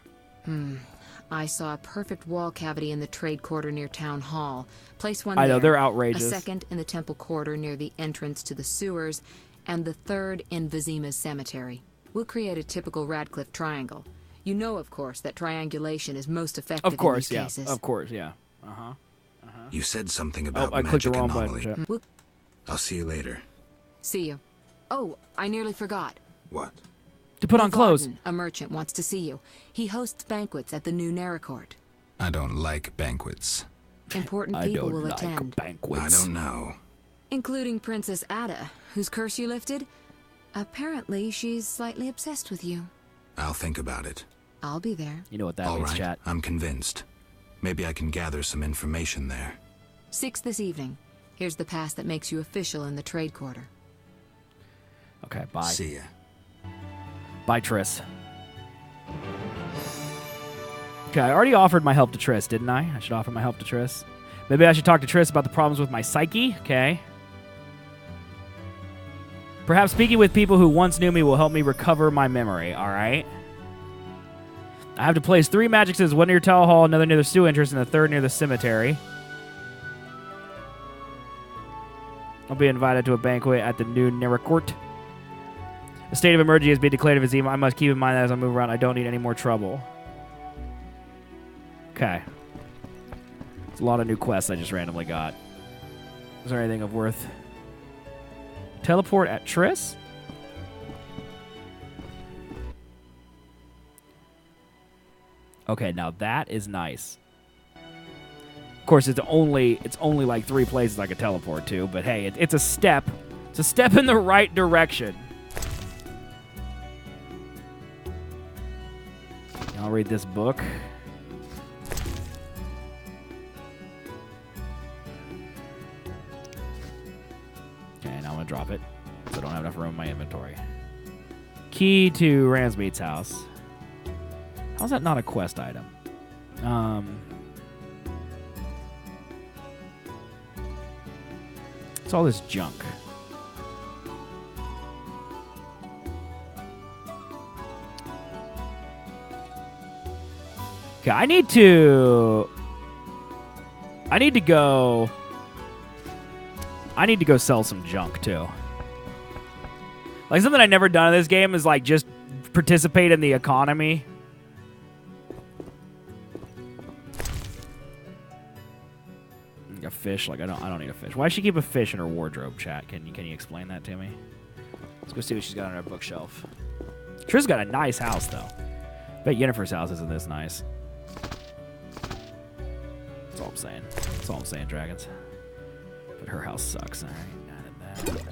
I saw a perfect wall cavity in the trade quarter near Town Hall. Place one I know, there, they're outrageous. A second in the temple quarter near the entrance to the sewers, and the third in Vizima's cemetery. We'll create a typical Radcliffe triangle. You know, of course, that triangulation is most effective Of course, in these yeah. cases. Of course, yeah. You said something Oh, about I clicked the magic wrong anomaly. button. We'll I'll see you later. see you. Oh, I nearly forgot. What? To put on clothes. Varden, a merchant, wants to see you. He hosts banquets at the new Neracourt. I don't like banquets. Important I people don't will like attend, banquets. I don't know. including Princess Ada, whose curse you lifted. Apparently, she's slightly obsessed with you. I'll think about it. I'll be there. You know what that All means, right, chat. I'm convinced. Maybe I can gather some information there. 6 this evening. Here's the pass that makes you official in the trade quarter. Okay, bye. See ya. Bye, Triss. Okay, I already offered my help to Triss, didn't I? I should offer my help to Triss. Maybe I should talk to Triss about the problems with my psyche. Okay. Perhaps speaking with people who once knew me will help me recover my memory. All right. I have to place 3 magic senses, one near Town Hall, another near the stew entrance, and the third near the cemetery. I'll be invited to a banquet at the new Neracourt. A state of emergency has been declared in Vizima. I must keep in mind that as I move around, I don't need any more trouble. Okay. It's a lot of new quests I just randomly got. Is there anything of worth? Teleport at Triss? Okay, now that is nice. Of course, it's only like 3 places I could teleport to, but hey, it's a step. It's a step in the right direction. I'll read this book. Okay, now I'm gonna drop it, so I don't have enough room in my inventory. Key to Ransmead's house. How's that not a quest item? It's all this junk. Okay, I need to go sell some junk too. Like something I never done in this game is like just participate in the economy. A fish, like I don't need a fish. Why does she keep a fish in her wardrobe, chat? Can you explain that to me? Let's go see what she's got on her bookshelf. Trish's got a nice house though. Bet Yennefer's house isn't this nice. That's all I'm saying. That's all I'm saying, dragons. But her house sucks. All right, added that.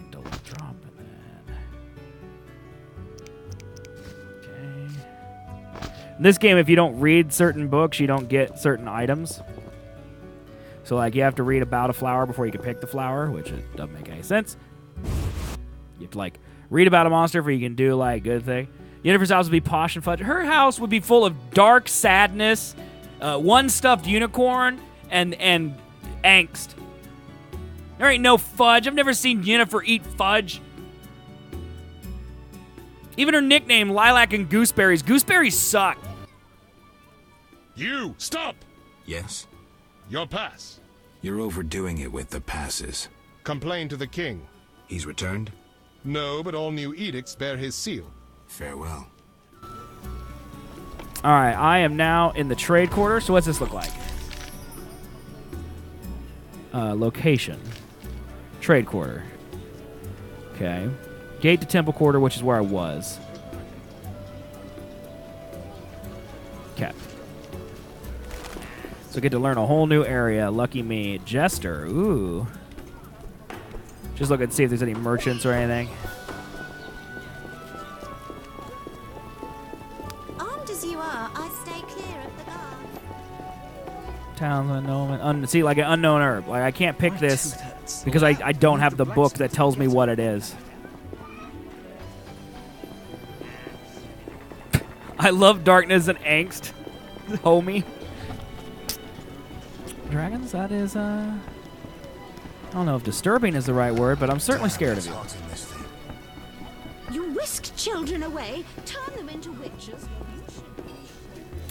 Double drop and then. Okay. In this game, if you don't read certain books, you don't get certain items. So, like, you have to read about a flower before you can pick the flower, which it doesn't make any sense. You have to, like, read about a monster before you can do, like, good thing. Yennefer's house would be posh and fudge. Her house would be full of dark sadness, one stuffed unicorn, and angst. There ain't no fudge. I've never seen Yennefer eat fudge. Even her nickname, Lilac and Gooseberries. Gooseberries suck. You, stop! Yes? Your pass. You're overdoing it with the passes. Complain to the king. He's returned? No, but all new edicts bear his seal. Farewell. All right, I am now in the trade quarter. So what's this look like? Location. Trade quarter. Okay. Gate to temple quarter, which is where I was. Okay. So I get to learn a whole new area. Lucky me. Jester. Ooh. Just look and see if there's any merchants or anything. Armed as you are, I stay clear of the guard. Towns unknown. See, like an unknown herb. Like I can't pick this because I don't have the book that tells me what it is. I love darkness and angst, homie. Dragons, that is, I don't know if disturbing is the right word, but I'm certainly scared of you. You whisk children away, turn them into witches.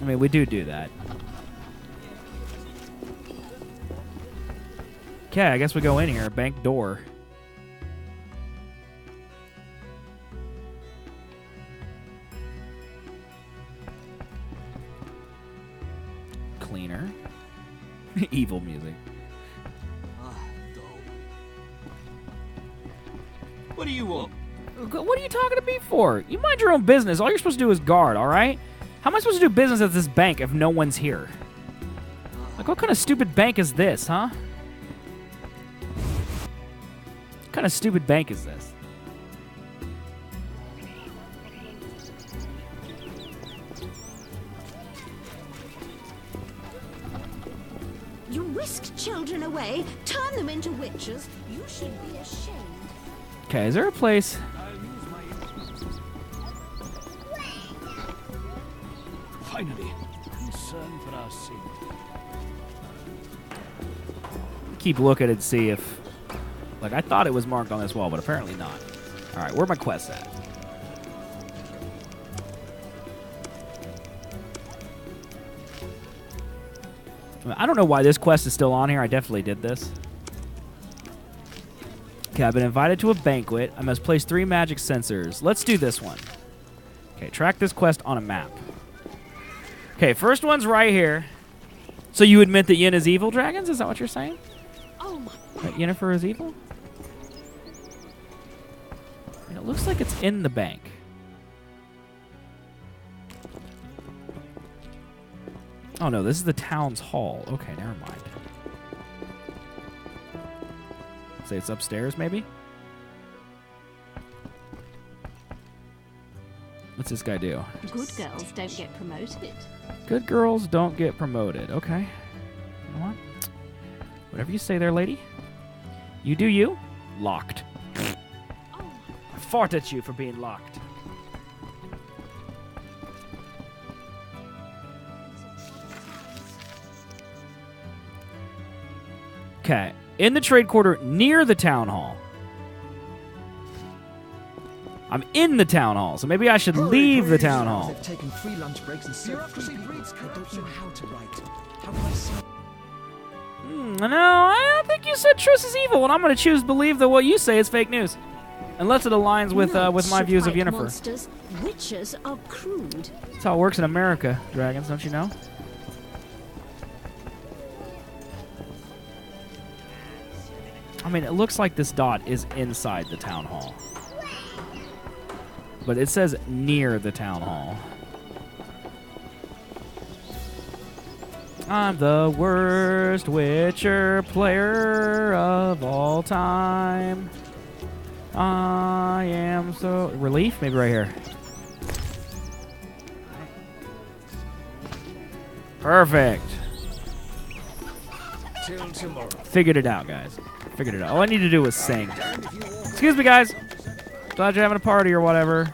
I mean, we do that. Okay, I guess we go in here. Bank door. Cleaner. Evil music. What do you want? What are you talking to me for? You mind your own business. All you're supposed to do is guard, all right? How am I supposed to do business at this bank if no one's here? Like, what kind of stupid bank is this, huh? What kind of stupid bank is this? You whisk children away, turn them into witches. You should be ashamed. Okay, is there a place? Finally, concern for our sake. Keep looking and see if... Like, I thought it was marked on this wall, but apparently not. All right, where are my quests at? I don't know why this quest is still on here. I definitely did this. Okay, I've been invited to a banquet. I must place 3 magic sensors. Let's do this one. Okay, track this quest on a map. Okay, first one's right here. So you admit that Yen is evil, dragons? Is that what you're saying? Oh my. That Yennefer is evil? And it looks like it's in the bank. Oh no, this is the town's hall. Okay, never mind. Say it's upstairs, maybe? What's this guy do? Good girls don't get promoted. Good girls don't get promoted. Okay. You know what? Whatever you say there, lady. You do you. Locked. I fart at you for being locked. Okay. In the trade quarter near the town hall. I'm in the town hall, so maybe I should leave the town hall. They've taken 3 lunch breaks and served 3 people. I don't know how to write. How can I say? No, I don't think you said Triss is evil, and I'm going to choose to believe that what you say is fake news. Unless it aligns with my views of Yennefer. Monsters, witches are crude. That's how it works in America, dragons, don't you know? I mean, it looks like this dot is inside the town hall. But it says near the town hall. I'm the worst Witcher player of all time. I am so... Relief? Maybe right here. Perfect. Till tomorrow. Figured it out, guys. Figured it out. All I need to do was sing. Excuse me, guys. Glad you're having a party or whatever.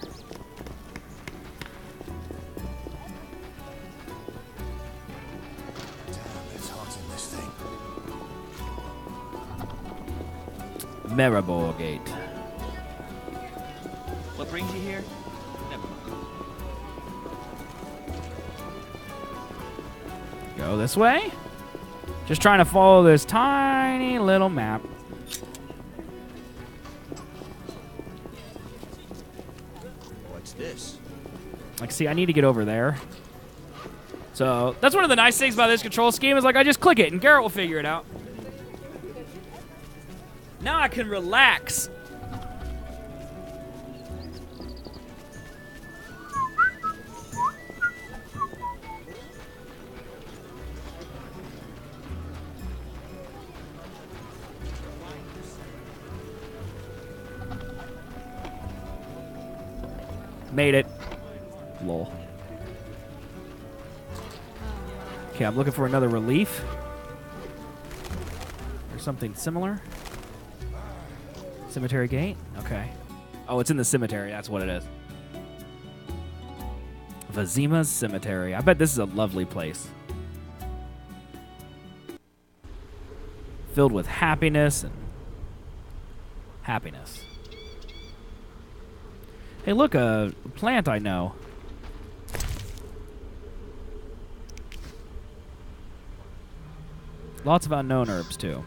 Maribor Gate. What brings you here? Never mind. Go this way. Just trying to follow this tiny little map. What's this? Like, see, I need to get over there. So, that's one of the nice things about this control scheme is, like, I just click it and Geralt will figure it out. Now I can relax. Made it. Lol. Okay, I'm looking for another relief. Or something similar. Cemetery gate? Okay. Oh, it's in the cemetery. That's what it is. Vazima's Cemetery. I bet this is a lovely place. Filled with happiness and happiness. Hey, look, a plant I know. Lots of unknown herbs, too.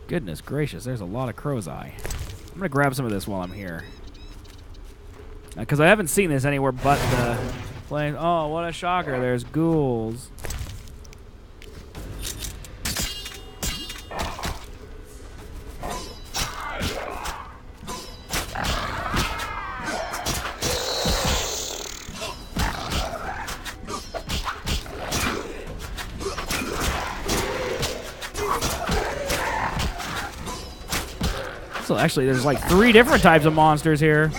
Goodness gracious, there's a lot of crow's eye. I'm going to grab some of this while I'm here. Because I haven't seen this anywhere but the place. Oh, what a shocker. There's ghouls. So actually, there's like 3 different types of monsters here.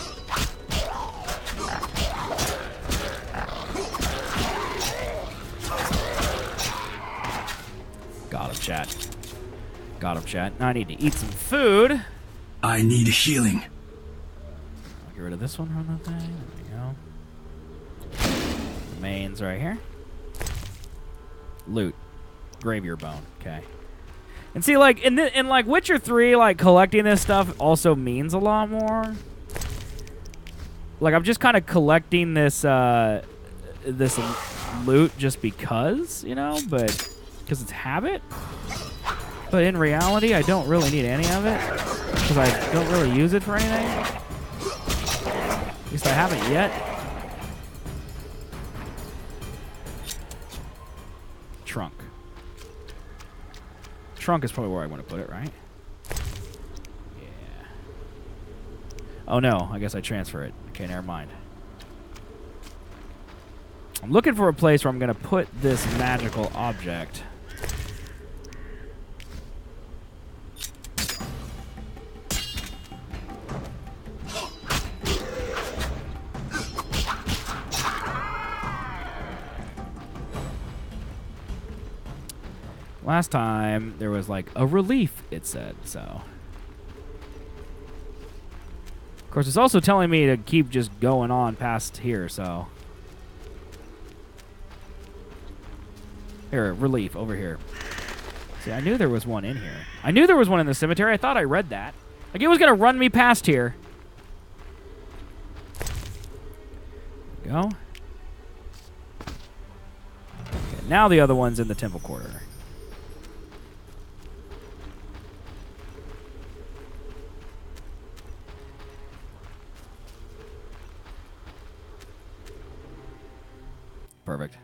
Got him, chat. Got him, chat. Now I need to eat some food. I need healing. I'll get rid of this one from that thing. There we go. Remains right here. Loot. Graveyard bone. Okay. And see, like, in like Witcher 3, like, collecting this stuff also means a lot more. Like, I'm just kind of collecting this, this loot just because, you know, but, because it's habit. But in reality, I don't really need any of it, because I don't really use it for anything. At least I haven't yet. Trunk. Trunk is probably where I want to put it, right? Yeah. Oh no, I guess I transfer it. Okay, never mind. I'm looking for a place where I'm going to put this magical object. Last time, there was like a relief, it said, so. Of course, it's also telling me to keep just going on past here, so. Here, relief, over here. See, I knew there was one in here. I knew there was one in the cemetery. I thought I read that. Like, it was going to run me past here. Go. Okay, now the other one's in the temple quarter. Perfect.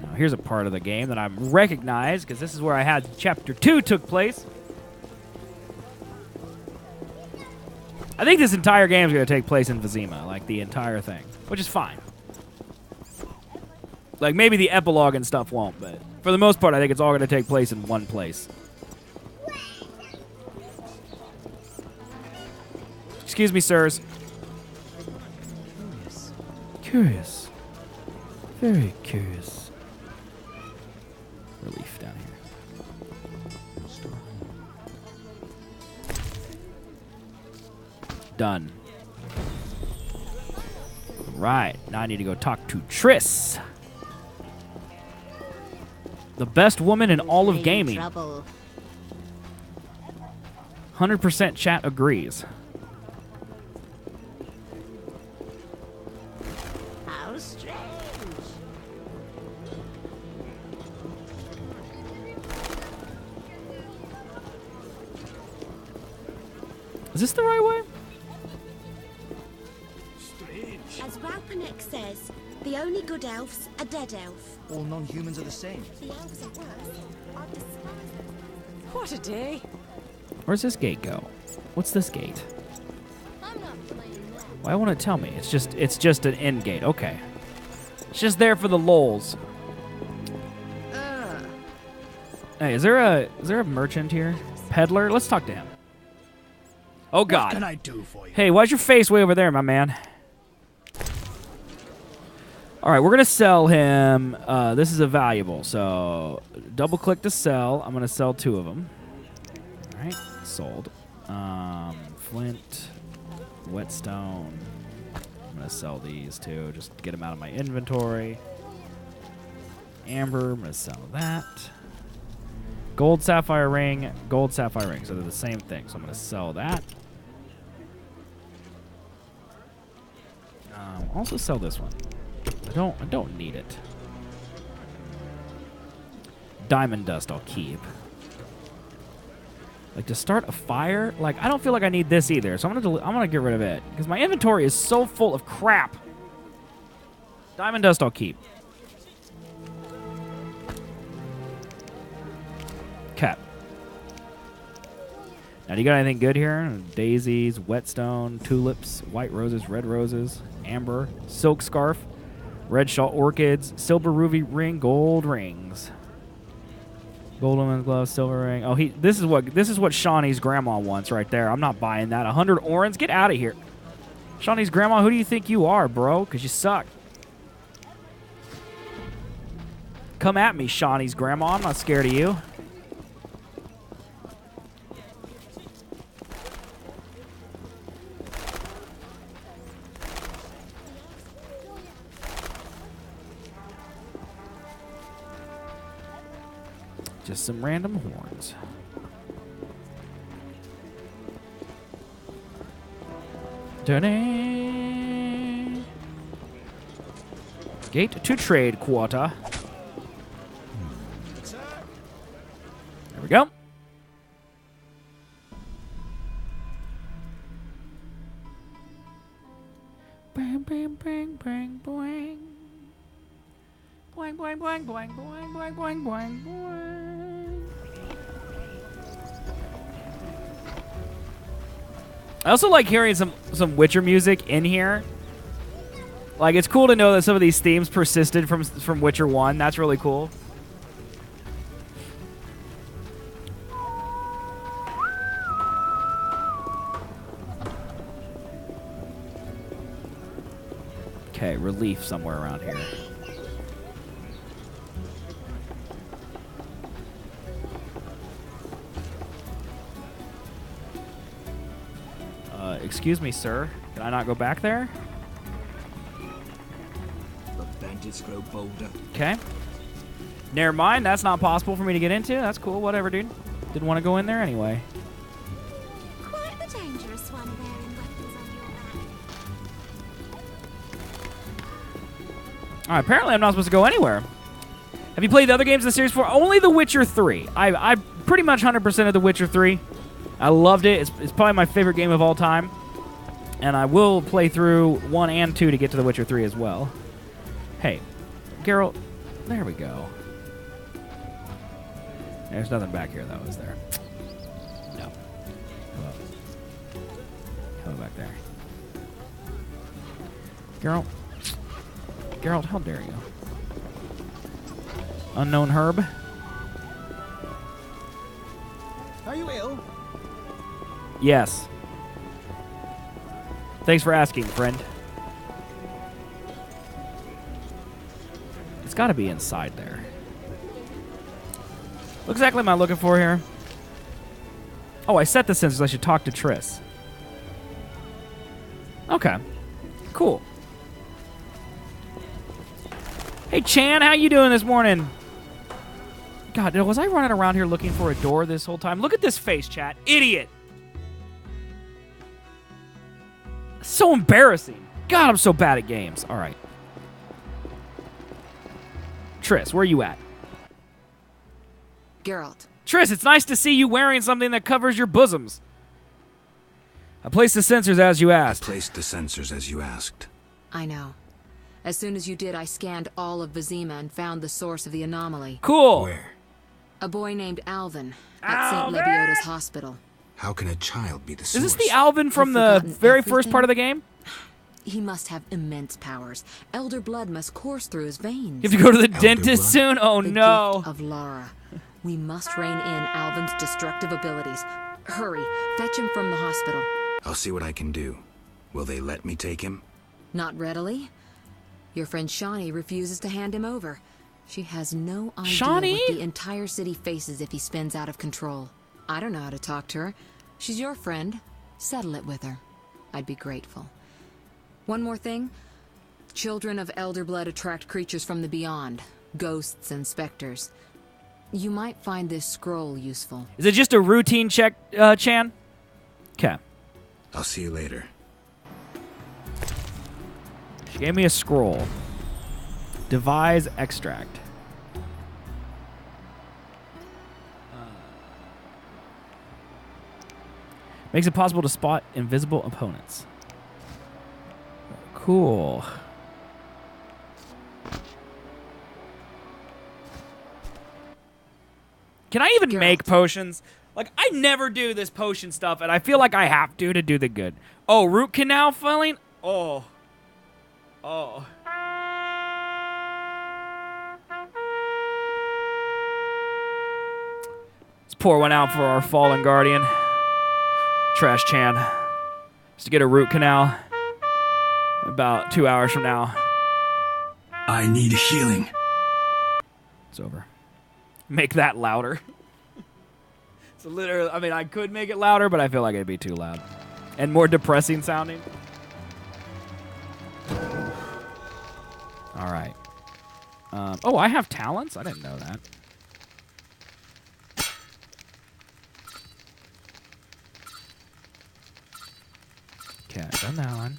Now, here's a part of the game that I recognize, because this is where I had Chapter 2 took place. I think this entire game is going to take place in Vizima, like the entire thing, which is fine. Like, maybe the epilogue and stuff won't, but for the most part, I think it's all going to take place in one place. Excuse me, sirs. Curious. Very curious. Relief down here. Done. Right. Now I need to go talk to Triss. The best woman in all of gaming. 100% chat agrees. How strange. Is this the right way? As Raupanek says, the only good elves are dead elf. All non-humans are the same. The elves at worst are despised. What a day. Where's this gate go? What's this gate? Why won't it tell me? It's just an end gate. Okay. It's just there for the lols. Hey, is there a merchant here? Peddler? Let's talk to him. Oh God. What can I do for you? Hey, why's your face way over there, my man? All right, we're gonna sell him. This is a valuable, so double click to sell. I'm gonna sell 2 of them. All right, sold. Flint, whetstone. I'm gonna sell these 2, just to get them out of my inventory. Amber, I'm gonna sell that. Gold sapphire ring, gold sapphire ring. So they're the same thing. So I'm gonna sell that. Also sell this one. I don't need it. Diamond dust I'll keep. Like, to start a fire, like, I don't feel like I need this either, so I'm gonna get rid of it because my inventory is so full of crap. Diamond dust I'll keep. Cap. Now, do you got anything good here? Daisies, whetstone, tulips, white roses, red roses, amber, silk scarf, red shawl orchids, silver ruby ring, gold rings. Gold woman's glove, silver ring. Oh, this is what Shawnee's grandma wants right there. I'm not buying that. 100 orens? Get out of here. Shawnee's grandma, who do you think you are, bro? Because you suck. Come at me, Shawnee's grandma. I'm not scared of you. Just some random horns. Da-da. Gate to trade quarter. There we go. Bang, bang, bang, bang, bang. Boing, boing, boing, boing, boing, boing, boing, boing, boing. I also like hearing some Witcher music in here. Like, it's cool to know that some of these themes persisted from Witcher 1. That's really cool. Okay, relief somewhere around here. excuse me, sir. Can I not go back there? The bandits grow bolder. Okay. Never mind. That's not possible for me to get into. That's cool. Whatever, dude. Didn't want to go in there anyway. Quite the dangerous one wearing weapons on your back. All right, apparently I'm not supposed to go anywhere. Have you played the other games in the series before? Only The Witcher 3. I pretty much 100% of The Witcher 3. I loved it. It's probably my favorite game of all time. And I will play through 1 and 2 to get to The Witcher 3 as well. Hey, Geralt, there we go. There's nothing back here, though, is there? No. Hello. Hello back there. Geralt, how dare you? Unknown herb. Are you ill? Yes. Thanks for asking, friend. It's got to be inside there. What exactly am I looking for here? Oh, I set the sensors. I should talk to Triss. Okay. Cool. Hey, Chan, how you doing this morning? God, was I running around here looking for a door this whole time? Look at this face, chat. Idiot. So embarrassing. God, I'm so bad at games. All right. Triss, where are you at? Geralt. Triss, it's nice to see you wearing something that covers your bosoms. I placed the sensors as you asked. I placed the sensors as you asked. I know. As soon as you did, I scanned all of Vizima and found the source of the anomaly. Cool. Where? A boy named Alvin at St. Lebioda's hospital. How can a child be the source? Is this the Alvin from the very first part of the game? He must have immense powers. Elder blood must course through his veins. You have to go to the dentist soon? Oh, the no. Gift of Lara. We must rein in Alvin's destructive abilities. Hurry, fetch him from the hospital. I'll see what I can do. Will they let me take him? Not readily. Your friend Shawnee refuses to hand him over. She has no idea Shawnee? what the entire city faces if he spins out of control. I don't know how to talk to her. She's your friend. Settle it with her. I'd be grateful. One more thing. Children of Elder Blood attract creatures from the beyond. Ghosts and specters. You might find this scroll useful. Is it just a routine check, Chan? Okay. I'll see you later. She gave me a scroll. Devise extract. Makes it possible to spot invisible opponents. Cool. Can I even make potions? Like, I never do this potion stuff, and I feel like I have to do the good. Oh, root canal filling? Oh. Oh. Let's pour one out for our fallen guardian. Trash Chan. Just to get a root canal about 2 hours from now. I need healing. It's over. Make that louder. It's literally, I mean, I could make it louder, but I feel like it'd be too loud. And more depressing sounding. All right. Oh, I have talents? I didn't know that. Okay, I've done that one.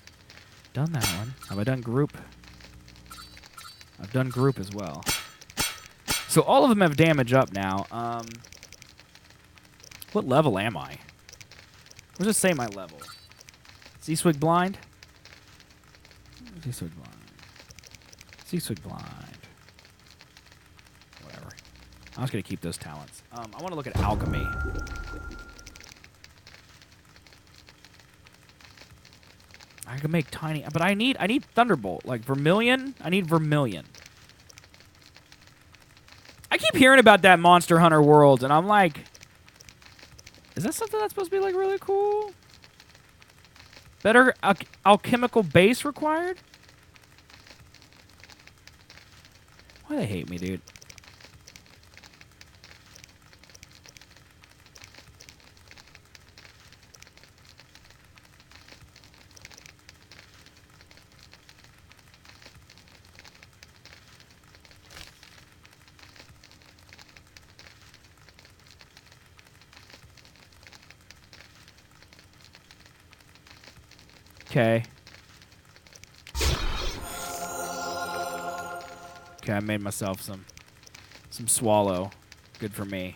Done that one. Have I done group? I've done group as well. So all of them have damage up now. What level am I? What does it say my level? Z-Swig blind? Z-Swig blind. Z-Swig blind. Whatever. I'm just going to keep those talents. I want to look at alchemy. I can make tiny, but I need Thunderbolt. Like Vermilion? I need Vermilion. I keep hearing about that Monster Hunter world, and I'm like, is that something that's supposed to be like really cool? Better alchemical base required? Why do they hate me, dude? Okay. Okay, I made myself some swallow. Good for me.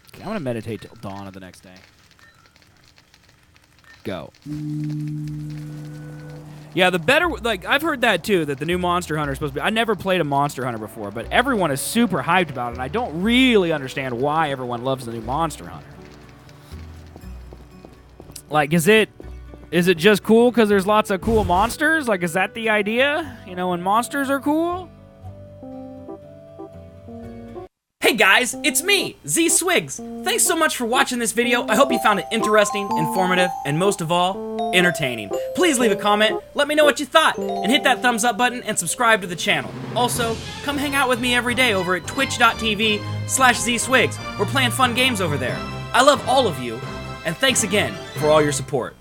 Okay, I'm gonna meditate till dawn of the next day. Go. Yeah, the better, like, I've heard that too, that the new Monster Hunter is supposed to be, I never played a Monster Hunter before, but everyone is super hyped about it, and I don't really understand why everyone loves the new Monster Hunter. Like, is it just cool because there's lots of cool monsters? Like, is that the idea? You know, when monsters are cool? Hey guys, it's me, zswiggs. Thanks so much for watching this video. I hope you found it interesting, informative, and most of all, entertaining. Please leave a comment, let me know what you thought, and hit that thumbs up button and subscribe to the channel. Also, come hang out with me every day over at twitch.tv/zswiggs. We're playing fun games over there. I love all of you, and thanks again for all your support.